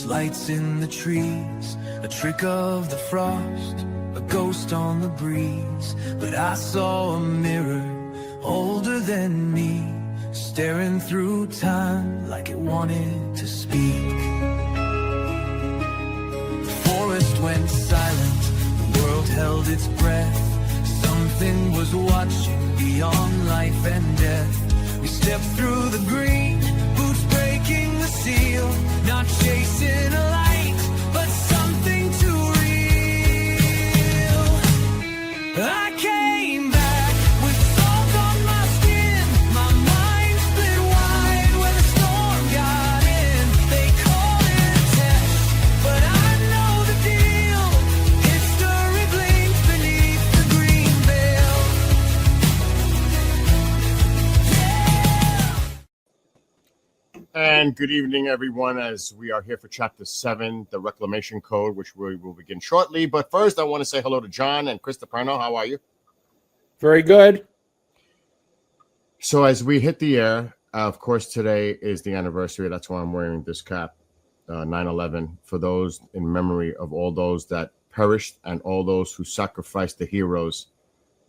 lights in the trees, a trick of the frost, a ghost on the breeze. But I saw a mirror older than me, staring through time like it wanted to speak. The forest went silent, the world held its breath. Something was watching beyond life and death. We stepped through the green, boots breaking the seal, not chasing a light, but something too real. I came back with salt on my skin, my mind split wide when the storm got in. They call it a test, but I know the deal. History blinks beneath the green veil. And good evening, everyone, as we are here for Chapter 7, the Reclamation Code, which we will begin shortly. But first, I want to say hello to John and Christopher. How are you? Very good. So as we hit the air, of course, today is the anniversary. That's why I'm wearing this cap, 9/11, for those in memory of all those that perished and all those who sacrificed the heroes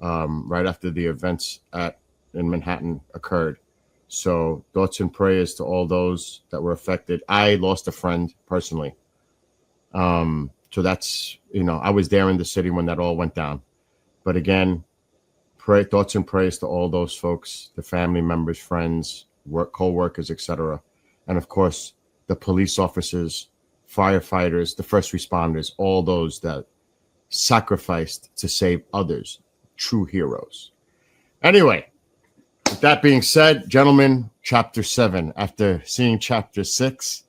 right after the events in Manhattan occurred. So thoughts and prayers to all those that were affected. I lost a friend personally. So that's, I was there in the city when that all went down. But again, thoughts and prayers to all those folks, the family members, friends, co-workers, etc. And of course, the police officers, firefighters, the first responders, all those that sacrificed to save others, true heroes. Anyway, with that being said, gentlemen, Chapter 7. After seeing Chapter 6,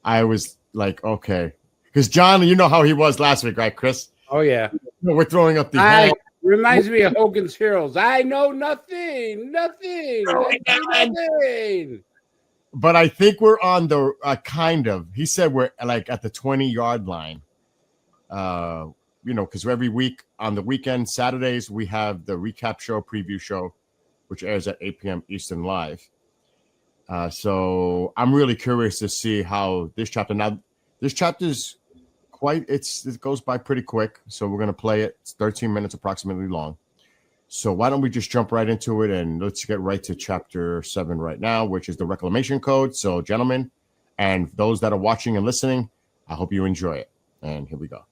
I was like, okay. Because John, you know how he was last week, right, Chris? Oh, yeah. We're throwing up the Reminds me of Hogan's Heroes. I know nothing. Nothing. But I think we're on the kind of. He said we're like at the 20-yard line. Because every week on the weekend, Saturdays, we have the recap show, preview show, which airs at 8 p.m. Eastern live. So I'm really curious to see how this chapter's it goes by pretty quick. So we're going to play it. It's 13 minutes approximately long. So why don't we just jump right into it and let's get right to Chapter 7 right now, which is the Reclamation Code. So gentlemen, and those that are watching and listening, I hope you enjoy it. And here we go.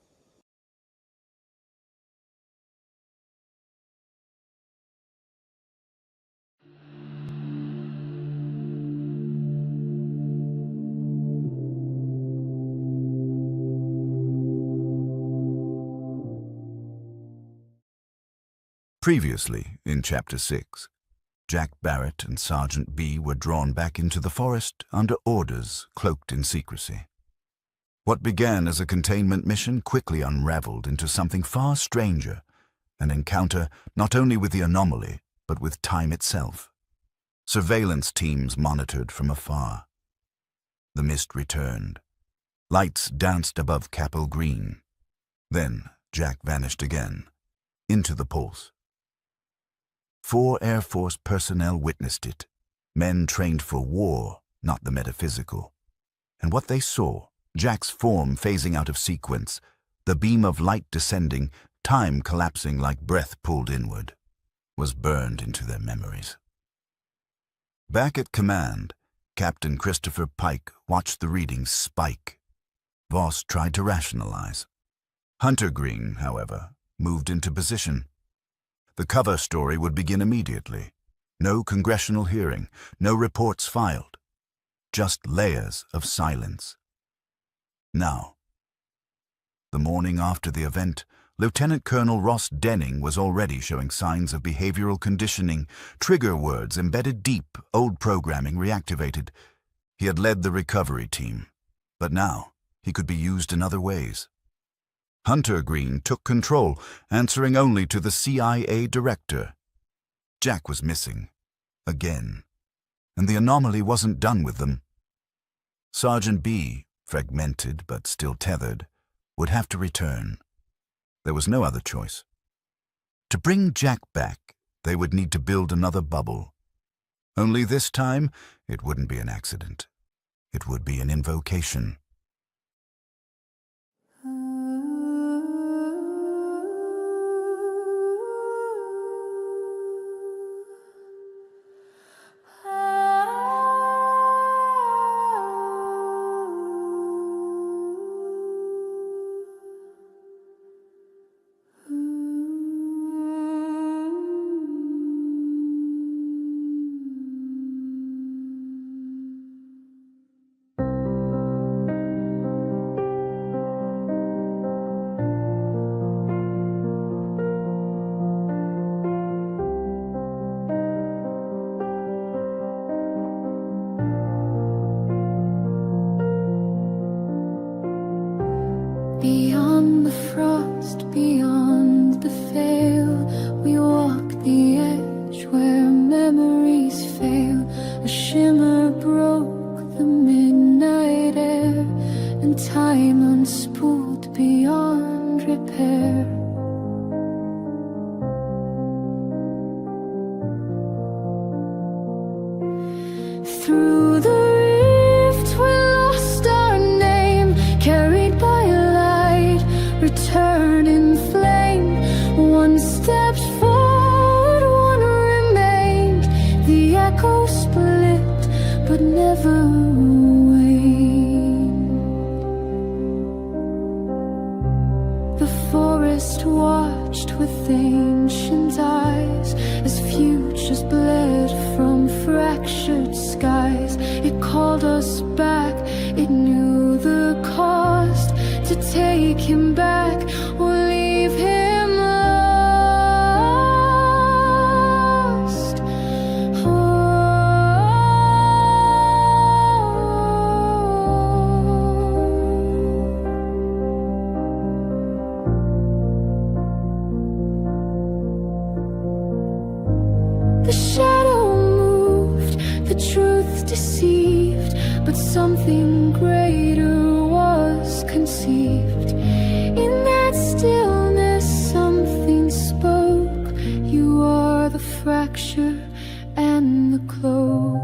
Previously, in Chapter 6, Jack Barrett and Sergeant B were drawn back into the forest under orders cloaked in secrecy. What began as a containment mission quickly unraveled into something far stranger, an encounter not only with the anomaly, but with time itself. Surveillance teams monitored from afar. The mist returned. Lights danced above Capel Green. Then Jack vanished again, into the pulse. 4 Air Force personnel witnessed it, men trained for war, not the metaphysical. And what they saw, Jack's form phasing out of sequence, the beam of light descending, time collapsing like breath pulled inward, was burned into their memories. Back at command, Captain Christopher Pike watched the readings spike. Voss tried to rationalize. Huntergreen, however, moved into position. The cover story would begin immediately. No congressional hearing, no reports filed. Just layers of silence. Now, the morning after the event, Lieutenant Colonel Ross Denning was already showing signs of behavioral conditioning, trigger words embedded deep, old programming reactivated. He had led the recovery team, but now he could be used in other ways. Huntergreen took control, answering only to the CIA director. Jack was missing. Again. And the anomaly wasn't done with them. Sergeant B, fragmented but still tethered, would have to return. There was no other choice. To bring Jack back, they would need to build another bubble. Only this time, it wouldn't be an accident. It would be an invocation. Beyond the frost, beyond the veil, we walk the edge where memories fail. A shimmer broke the midnight air, and time unspooled beyond repair. Through the rift we lost our name, carried by a light, return in flame. One stepped forward, one remained. The echo split, but never waned. The forest watched with ancient eyes as futures bled from fractured skies. It called us back, it knew the cost, to take him back or leave him lost. The shadow moved, the truth deceived, but something greater was conceived. In that stillness something spoke. You are the fracture and the cloak.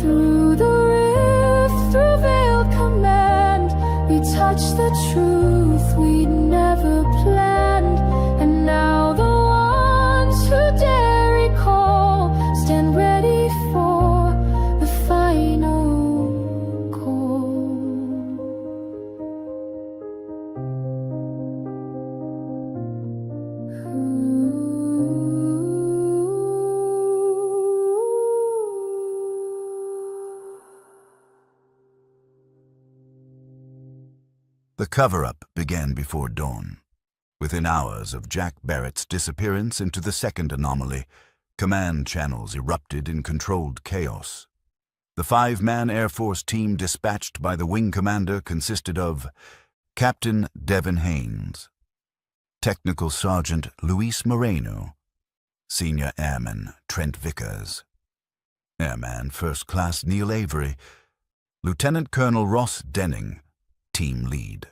Through the rift, through veiled command, we touch the truth we'd never planned. And now the ones who dare recall stand ready for the final call. The cover-up began before dawn. Within hours of Jack Barrett's disappearance into the second anomaly, command channels erupted in controlled chaos. The 5-man Air Force team dispatched by the wing commander consisted of Captain Devin Haynes, Technical Sergeant Luis Moreno, Senior Airman Trent Vickers, Airman First Class Neil Avery, Lieutenant Colonel Ross Denning, team lead.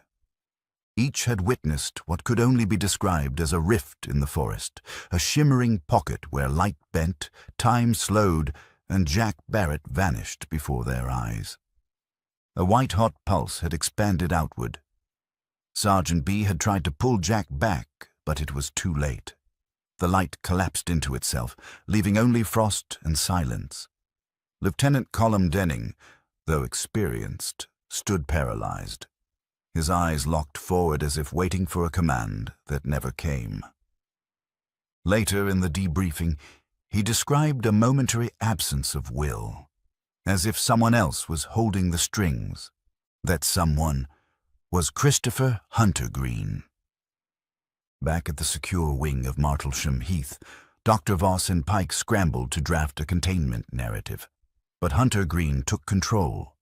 Each had witnessed what could only be described as a rift in the forest, a shimmering pocket where light bent, time slowed, and Jack Barrett vanished before their eyes. A white-hot pulse had expanded outward. Sergeant B had tried to pull Jack back, but it was too late. The light collapsed into itself, leaving only frost and silence. Lieutenant Colm Denning, though experienced, stood paralyzed. His eyes locked forward as if waiting for a command that never came. Later in the debriefing, he described a momentary absence of will, as if someone else was holding the strings. That someone was Christopher Huntergreen. Back at the secure wing of Martlesham Heath, Dr. Voss and Pike scrambled to draft a containment narrative, but Huntergreen took control.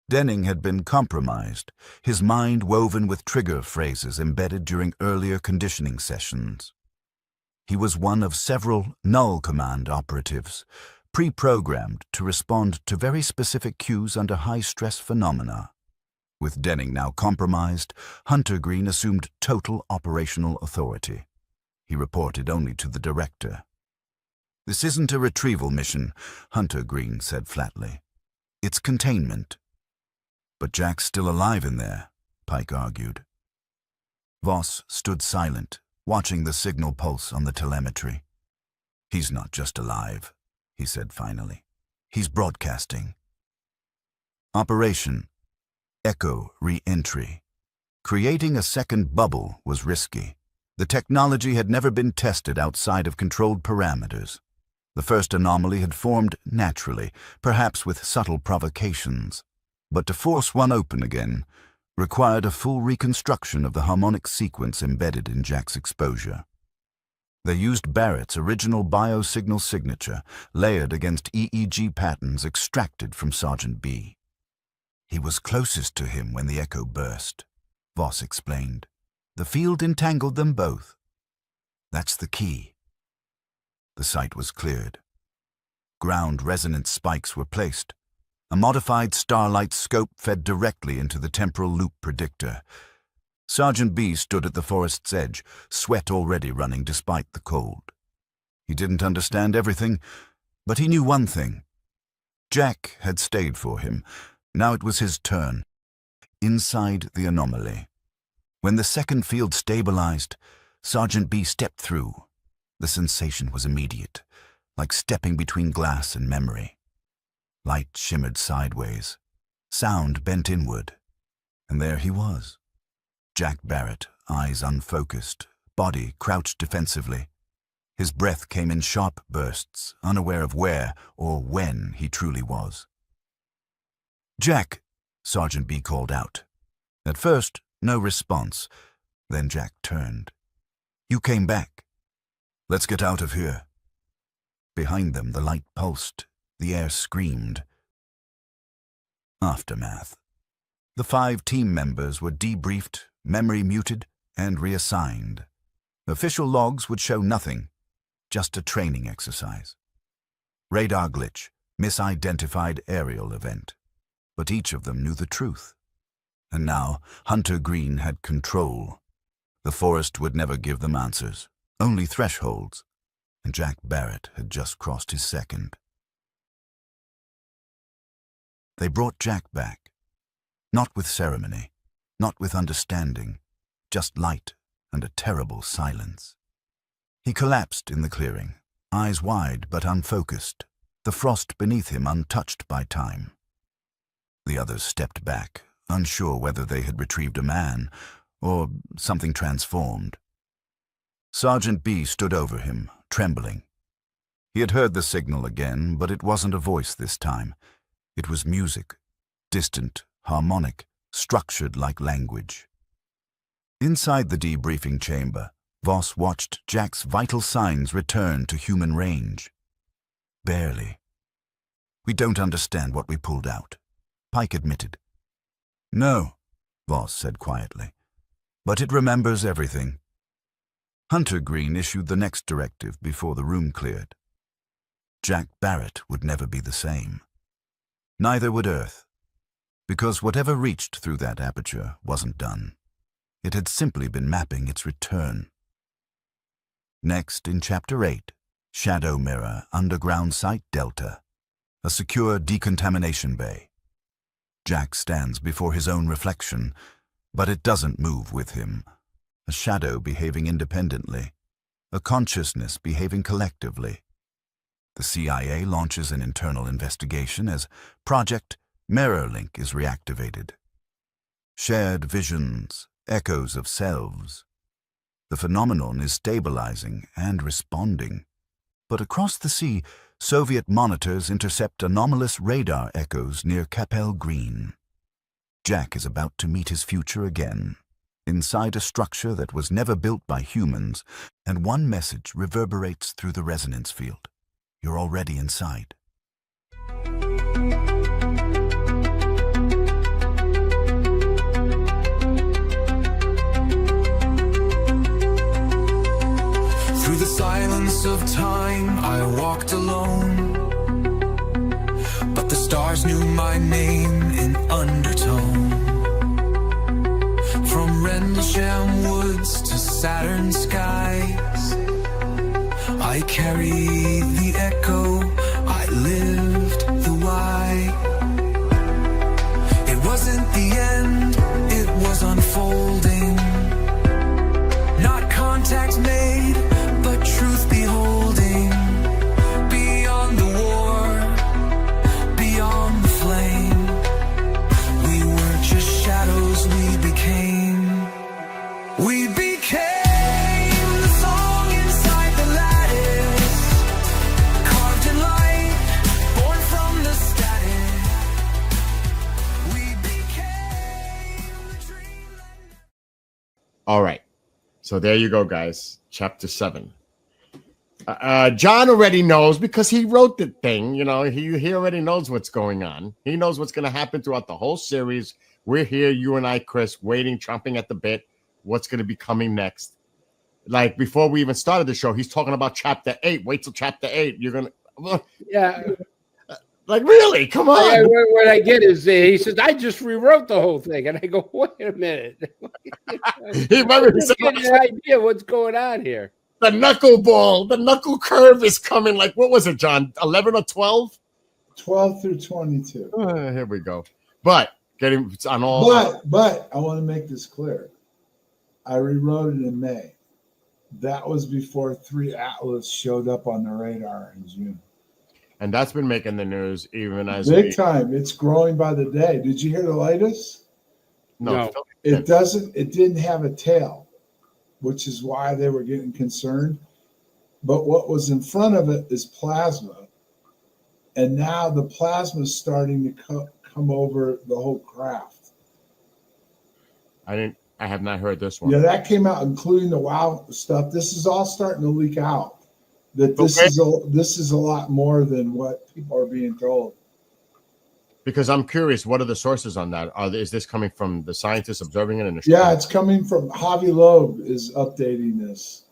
Denning had been compromised, his mind woven with trigger phrases embedded during earlier conditioning sessions. He was one of several Null Command operatives, pre-programmed to respond to very specific cues under high-stress phenomena. With Denning now compromised, Huntergreen assumed total operational authority. He reported only to the director. "This isn't a retrieval mission," Huntergreen said flatly. "It's containment." "But Jack's still alive in there," Pike argued. Voss stood silent, watching the signal pulse on the telemetry. "He's not just alive," he said finally. He's broadcasting. Operation Echo Re-entry. Creating a second bubble was risky. The technology had never been tested outside of controlled parameters. The first anomaly had formed naturally, perhaps with subtle provocations. But to force one open again required a full reconstruction of the harmonic sequence embedded in Jack's exposure. They used Barrett's original biosignal signature, layered against EEG patterns extracted from Sergeant B. He was closest to him when the echo burst, Voss explained. The field entangled them both. That's the key. The site was cleared. Ground resonance spikes were placed. A modified starlight scope fed directly into the temporal loop predictor. Sergeant B stood at the forest's edge, sweat already running despite the cold. He didn't understand everything, but he knew one thing. Jack had stayed for him. Now it was his turn. Inside the anomaly. When the second field stabilized, Sergeant B stepped through. The sensation was immediate, like stepping between glass and memory. Light shimmered sideways. Sound bent inward. And there he was. Jack Barrett, eyes unfocused, body crouched defensively. His breath came in sharp bursts, unaware of where or when he truly was. "Jack," Sergeant B called out. At first, no response. Then Jack turned. "You came back. Let's get out of here." Behind them, the light pulsed. The air screamed. Aftermath. The 5 team members were debriefed, memory muted, and reassigned. Official logs would show nothing, just a training exercise. Radar glitch, misidentified aerial event. But each of them knew the truth. And now, Huntergreen had control. The forest would never give them answers, only thresholds, and Jack Barrett had just crossed his second. They brought Jack back, not with ceremony, not with understanding, just light and a terrible silence. He collapsed in the clearing, eyes wide but unfocused, the frost beneath him untouched by time. The others stepped back, unsure whether they had retrieved a man or something transformed. Sergeant B stood over him, trembling. He had heard the signal again, but it wasn't a voice this time. It was music, distant, harmonic, structured like language. Inside the debriefing chamber, Voss watched Jack's vital signs return to human range. Barely. "We don't understand what we pulled out," Pike admitted. "No," Voss said quietly, "but it remembers everything." Huntergreen issued the next directive before the room cleared. Jack Barrett would never be the same. Neither would Earth, because whatever reached through that aperture wasn't done. It had simply been mapping its return. Next, in Chapter 8, Shadow Mirror, Underground Site Delta, a secure decontamination bay. Jack stands before his own reflection, but it doesn't move with him. A shadow behaving independently, a consciousness behaving collectively. The CIA launches an internal investigation as Project Mirrorlink is reactivated. Shared visions, echoes of selves. The phenomenon is stabilizing and responding. But across the sea, Soviet monitors intercept anomalous radar echoes near Capel Green. Jack is about to meet his future again, inside a structure that was never built by humans, and one message reverberates through the resonance field. You're already inside. Through the silence of time, I walked alone, but the stars knew my name in undertone. From Rendlesham woods to Saturn skies, I carried the echo, I lived the why. It wasn't the end, it was unfolding. Not contact made, but truth beholding. Beyond the war, All right. So there you go, guys. Chapter 7. John already knows because he wrote the thing. You know, he already knows what's going on. He knows what's going to happen throughout the whole series. We're here, you and I, Chris, waiting, chomping at the bit. What's going to be coming next? Like before we even started the show, he's talking about chapter 8. Wait till chapter 8. You're going to. Yeah. Like, really? Come on. What I get is he says, I just rewrote the whole thing. And I go, wait a minute. He remember he said, get an idea what's going on here. the knuckleball, the knuckle curve is coming. Like, what was it, John? 11 or 12? 12 through 22. Here we go. But getting on all. But I want to make this clear. I rewrote it in May. That was before 3 Atlas showed up on the radar in June. And that's been making the news even as big time. It's growing by the day. Did you hear the latest? No. It doesn't. It didn't have a tail, which is why they were getting concerned. But what was in front of it is plasma, and now the plasma is starting to come over the whole craft. I have not heard this one. Yeah, that came out, including the WoW stuff. This is all starting to leak out. That this is a lot more than what people are being told. Because I'm curious, what are the sources on that? Is this coming from the scientists observing it in the Yeah, it's coming from Javi Loeb is updating this.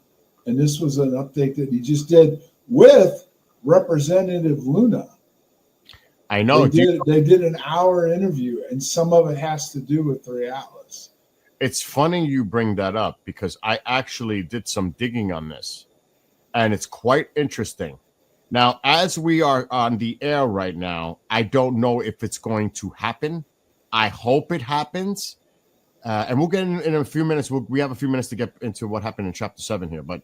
And this was an update that he just did with Representative Luna. I know. They did an hour interview, and some of it has to do with 3 Atlas. It's funny you bring that up because I actually did some digging on this. And it's quite interesting. Now, as we are on the air right now, I don't know if it's going to happen. I hope it happens. And we'll get in a few minutes. We have a few minutes to get into what happened in chapter 7 here. But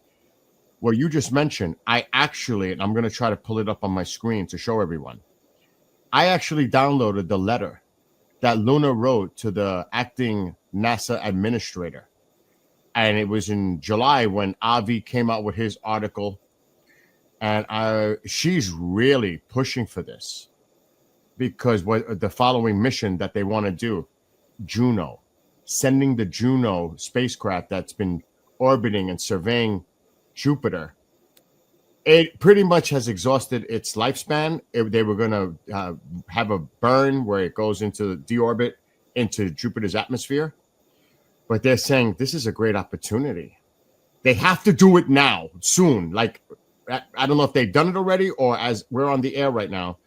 what you just mentioned, I actually, and I'm going to try to pull it up on my screen to show everyone. I actually downloaded the letter that Luna wrote to the acting NASA administrator. And it was in July when Avi came out with his article. And she's really pushing for this because what the following mission that they want to do, Juno, sending the Juno spacecraft that's been orbiting and surveying Jupiter. It pretty much has exhausted its lifespan. They were going to have a burn where it goes into deorbit into Jupiter's atmosphere. But they're saying this is a great opportunity. They have to do it now, soon. Like, I don't know if they've done it already or as we're on the air right now,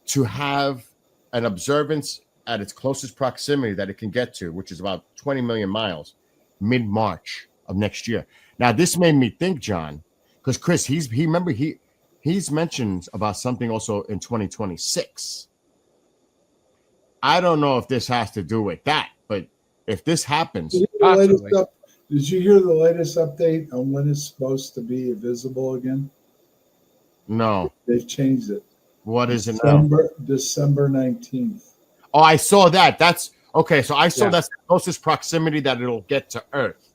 to have an observance at its closest proximity that it can get to, which is about 20 million miles, mid-March of next year. Now, this made me think, John, because Chris, he's mentioned about something also in 2026. I don't know if this has to do with that, but if this happens, did you hear the latest update on when it's supposed to be visible again? No. They've changed it. What is it now? December 19th. Oh, I saw that. That's okay. So I saw that's the closest proximity that it'll get to Earth.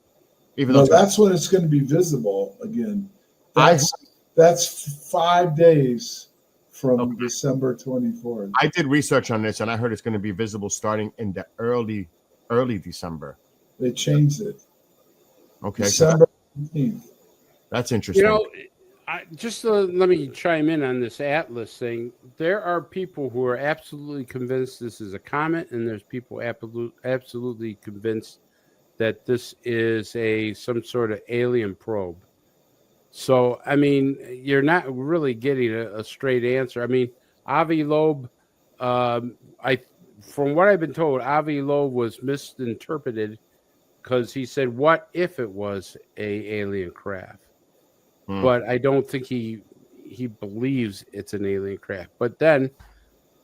Even though that's when it's going to be visible again. That's 5 days from December 24th. I did research on this, and I heard it's going to be visible starting in the early December. They changed it. Okay, December 15th. That's interesting. You know, let me chime in on this Atlas thing. There are people who are absolutely convinced this is a comet, and there's people absolutely convinced that this is some sort of alien probe. So, I mean, you're not really getting a straight answer. I mean, Avi Loeb, from what I've been told, Avi Loeb was misinterpreted because he said, "What if it was a alien craft?" But I don't think he believes it's an alien craft. But then,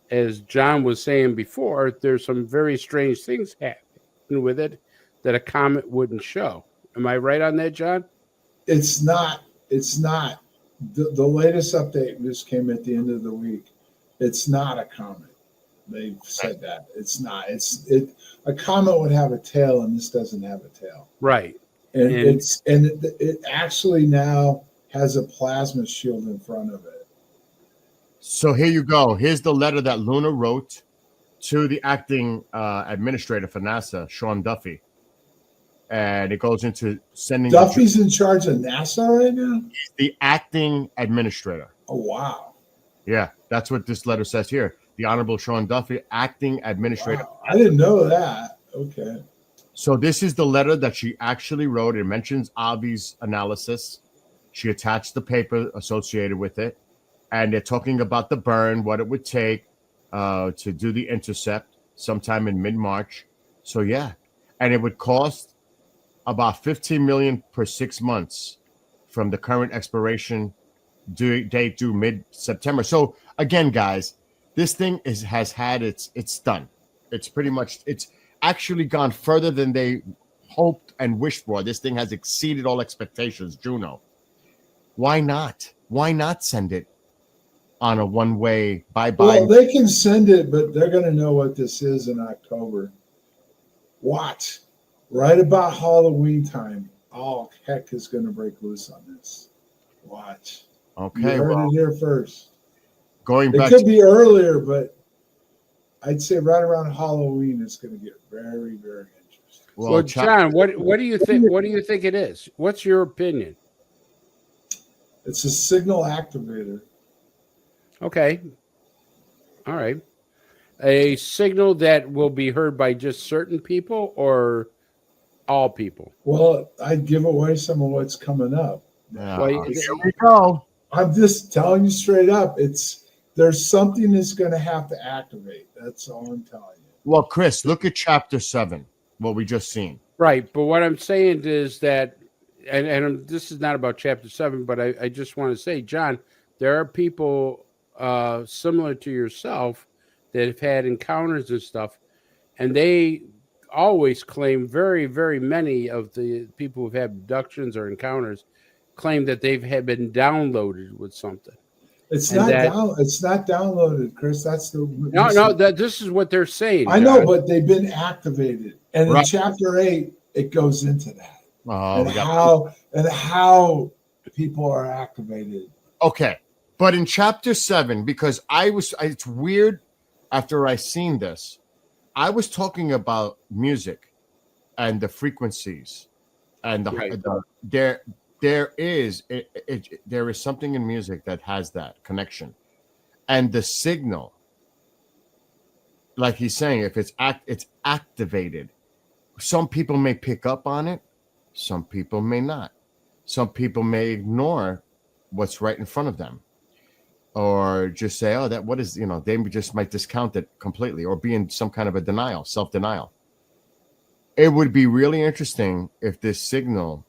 as John was saying before, there's some very strange things happening with it that a comet wouldn't show. Am I right on that, John? It's not. The latest update just came at the end of the week. It's not a comet. They've said that. It's not. A comet would have a tail, and this doesn't have a tail. Right. And it actually now has a plasma shield in front of it. So here you go. Here's the letter that Luna wrote to the acting administrator for NASA, Sean Duffy. and it goes into sending Duffy's in charge of NASA right now? the acting administrator. Oh, wow. Yeah, that's what this letter says here. The Honorable Sean Duffy, acting administrator. Wow. I didn't know that. Okay. So this is the letter that she actually wrote. It mentions Avi's analysis. She attached the paper associated with it, and they're talking about the burn, what it would take to do the intercept sometime in mid-March. So yeah, and it would cost about $15 million per 6 months from the current expiration date due mid-September. So again, guys, this thing has had it's done. It's pretty much it's actually gone further than they hoped and wished for. This thing has exceeded all expectations. Juno, why not? Why not send it on a one-way bye-bye? Well, they can send it, but they're going to know what this is in October. Watch. Right about Halloween time, all heck is going to break loose on this. Watch. Okay, You heard well, it here first. going It back could to be earlier, but I'd say right around Halloween, it's going to get very, very interesting. Well, John, what do you think? What do you think it is? What's your opinion? It's a signal activator. Okay. All right. A signal that will be heard by just certain people or all people? Well, I'd give away some of what's coming up. Well, here we go. I'm just telling you straight up. There's something that's going to have to activate. That's all I'm telling you. Well, Chris, look at chapter 7, what we just seen. Right. But what I'm saying is that, and this is not about chapter 7, but I just want to say, John, there are people similar to yourself that have had encounters and stuff, and they always claim, very, very many of the people who've had abductions or encounters claim that they've had been downloaded with something. It's And not downloaded, Chris. That's the no. This is what they're saying. I know, John. but they've been activated, and in Right. chapter 8, it goes into that Oh, and how people are activated. okay. But in chapter 7, because it's weird after I seen this, I was talking about music and the frequencies and Right. there is something in music that has that connection, and the signal, like he's saying, if it's activated. Some people may pick up on it, some people may not. Some people may ignore what's right in front of them, or just say, "Oh, that what is?" They just might discount it completely, or be in some kind of a self-denial. It would be really interesting if this signal,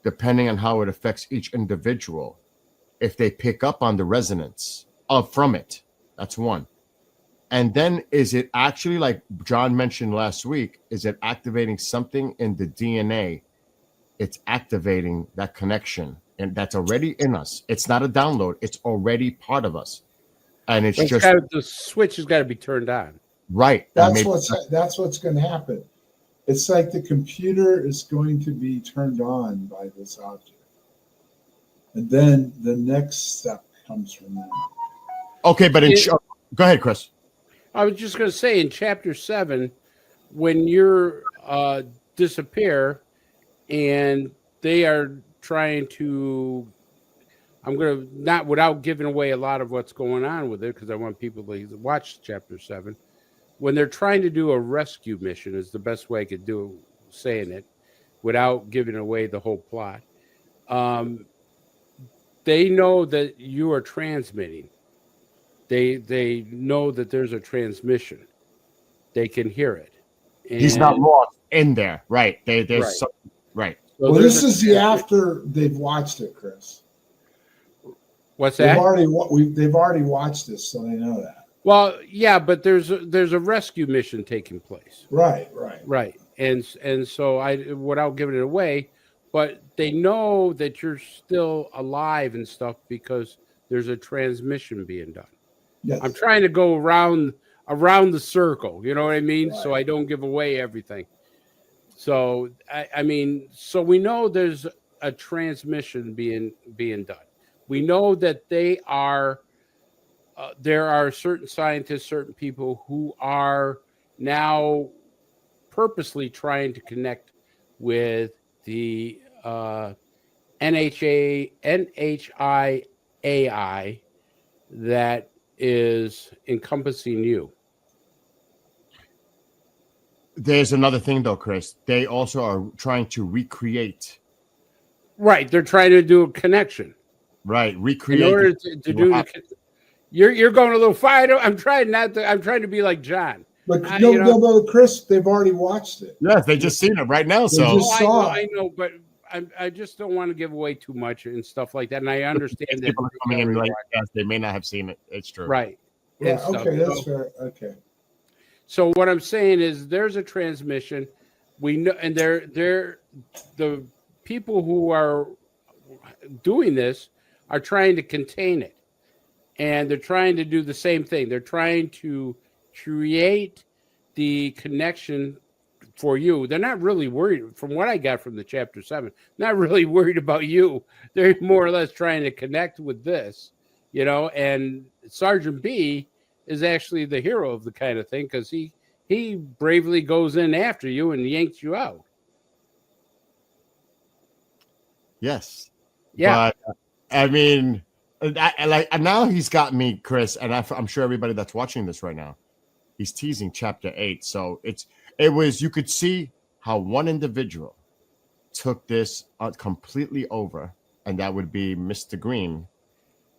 depending on how it affects each individual, if they pick up on the resonance from it. That's one. And then is it actually, like John mentioned last week, is it activating something in the DNA? It's activating that connection, and that's already in us. It's not a download. It's already part of us. And it's just the switch has got to be turned on. right. That's what's going to happen. It's like the computer is going to be turned on by this object, and then the next step comes from that. Okay, but go ahead, Chris. I was just going to say, in chapter 7, when you're disappear and they are trying to, I'm going to, not without giving away a lot of what's going on with it, because I want people to watch chapter 7. When they're trying to do a rescue mission, is the best way I could do saying it without giving away the whole plot. They know that you are transmitting. They know that there's a transmission. They can hear it. And He's not lost in there, right? There's Right. right. So Well, there's this is after they've watched it, Chris. What's They've that? already watched this, so they know that. Well, yeah, but there's a rescue mission taking place. Right. Right. And so without giving it away, but they know that you're still alive and stuff because there's a transmission being done. Yes. I'm trying to go around the circle, you know what I mean? Right. So I don't give away everything. So I mean, so we know there's a transmission being done. We know that they are there are certain scientists, certain people who are now purposely trying to connect with the NHIAI that is encompassing you. There's another thing, though, Chris. They also are trying to recreate. Right. They're trying to do a connection. Right. Recreate. In order to do the, you're going a little far. I'm trying to be like John. But but Chris, they've already watched it. Yes, they just seen it right now. They So just saw it. I know, but I just don't want to give away too much and stuff like that. And I understand that people are coming in like, yes, they may not have seen it. It's true. right. Yeah, and okay, stuff. that's fair. Okay. So what I'm saying is there's a transmission. We know, and they're the people who are doing this are trying to contain it. And they're trying to do the same thing. They're trying to create the connection for you. They're not really worried, from what I got from the chapter 7, not really worried about you. They're more or less trying to connect with this, and Sergeant B is actually the hero of the kind of thing because he bravely goes in after you and yanks you out. Yes. Yeah. But, I mean, now he's got me, Chris, and I'm sure everybody that's watching this right now, he's teasing chapter 8. So it was, you could see how one individual took this completely over, and that would be Mr. Green.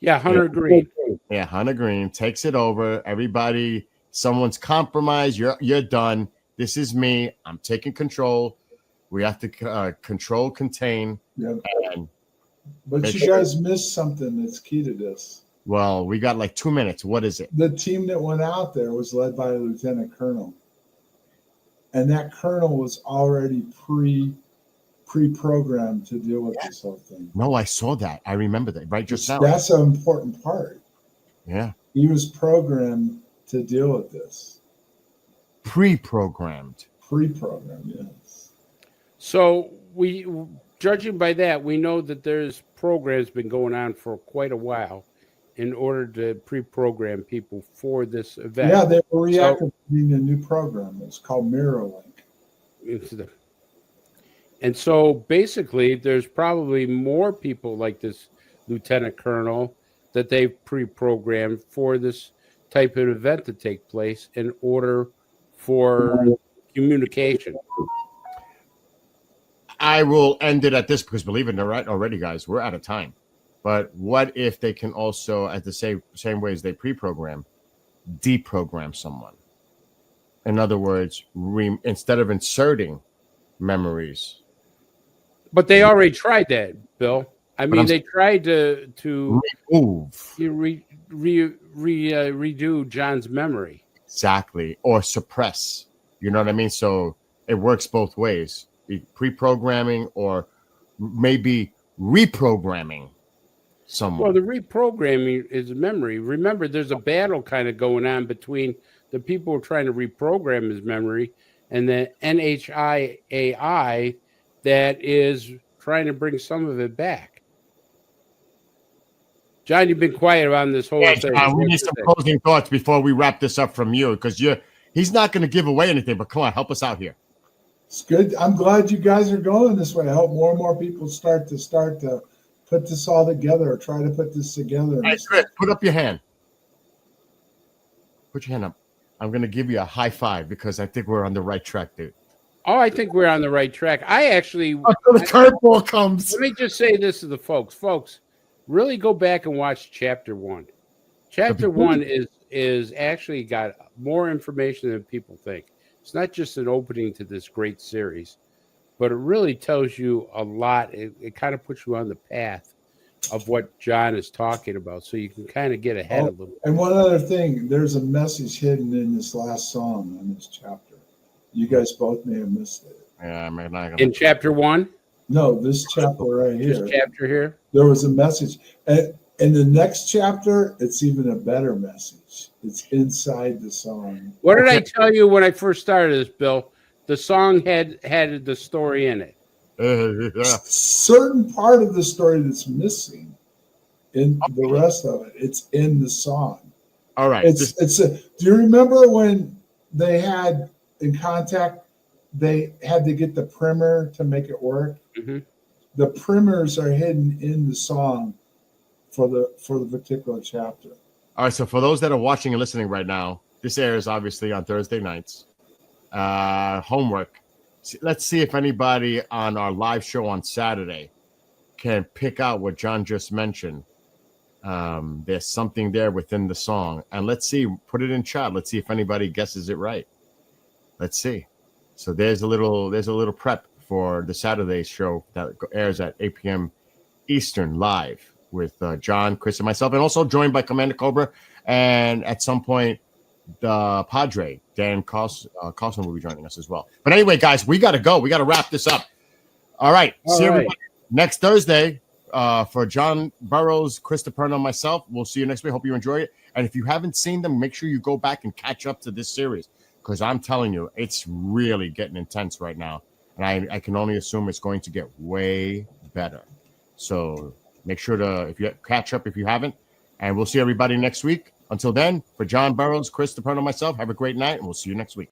Yeah, Huntergreen. Yeah, Huntergreen takes it over. Everybody, someone's compromised. You're done. This is me. I'm taking control. We have to control, contain, and but you guys missed something that's key to this. Well, we got like 2 minutes. What is it? The team that went out there was led by a lieutenant colonel. And that colonel was already pre-programmed to deal with this whole thing. No, I saw that. I remember that right just now. That's an important part. Yeah. He was programmed to deal with this. Pre-programmed, yes. So judging by that, we know that there's programs been going on for quite a while in order to pre-program people for this event. Yeah, they were reactivating a new program. It's called MirrorLink. And so basically, there's probably more people like this lieutenant colonel that they've pre-programmed for this type of event to take place in order for communication. I will end it at this because believe it or not, already, guys, we're out of time. But what if they can also, at the same way as they pre-program, deprogram someone? In other words, instead of inserting memories. But they already tried that, Bill. I mean, they tried to remove, redo John's memory. Exactly, or suppress. You know what I mean? So it works both ways. Pre-programming or maybe reprogramming someone. Well, the reprogramming is memory. Remember, there's a battle kind of going on between the people who are trying to reprogram his memory and the NHIAI that is trying to bring some of it back. John, you've been quiet on this whole thing. We need some closing thoughts before we wrap this up from you, because he's not going to give away anything, but come on, help us out here. It's good. I'm glad you guys are going this way. I hope more and more people start to put this all together or try to put this together. Hey, Chris, put up your hand. Put your hand up. I'm going to give you a high five because I think we're on the right track, dude. Oh, I think we're on the right track. Until the curveball comes. Let me just say this to the folks. Folks, really go back and watch chapter 1. Chapter 1 is actually got more information than people think. It's not just an opening to this great series, but it really tells you a lot. It kind of puts you on the path of what John is talking about, so you can kind of get ahead a little. And one other thing, there's a message hidden in this last song in this chapter. You guys both may have missed it. Yeah, I'm not gonna. In chapter 1? No, this chapter right here. This chapter here? There was a message. And in the next chapter, it's even a better message. It's inside the song. What did I tell you when I first started this, Bill? The song had the story in it. Certain part of the story that's missing in the rest of it, it's in the song. All right. Do you remember when they had in contact they had to get the primer to make it work. Mhm. The primers are hidden in the song for the particular chapter. All right, so for those that are watching and listening right now, this airs obviously on Thursday nights. Homework. Let's see if anybody on our live show on Saturday can pick out what John just mentioned. There's something there within the song, and let's see. Put it in chat. Let's see if anybody guesses it right. Let's see. So there's a little prep for the Saturday show that airs at 8 p.m. Eastern live with John, Chris, and myself, and also joined by Commander Cobra, and at some point the Padre Dan Carlson will be joining us as well. But anyway, guys, we got to go. We got to wrap this up. All right. See you everybody next Thursday. For John Burrows, Chris DePerno, and myself, we'll see you next week. Hope you enjoy it. And if you haven't seen them, make sure you go back and catch up to this series, because I'm telling you, it's really getting intense right now. And I can only assume it's going to get way better. So make sure to, if you catch up if you haven't, and we'll see everybody next week. Until then, for John Burrows, Chris DePerno, and myself, have a great night, and we'll see you next week.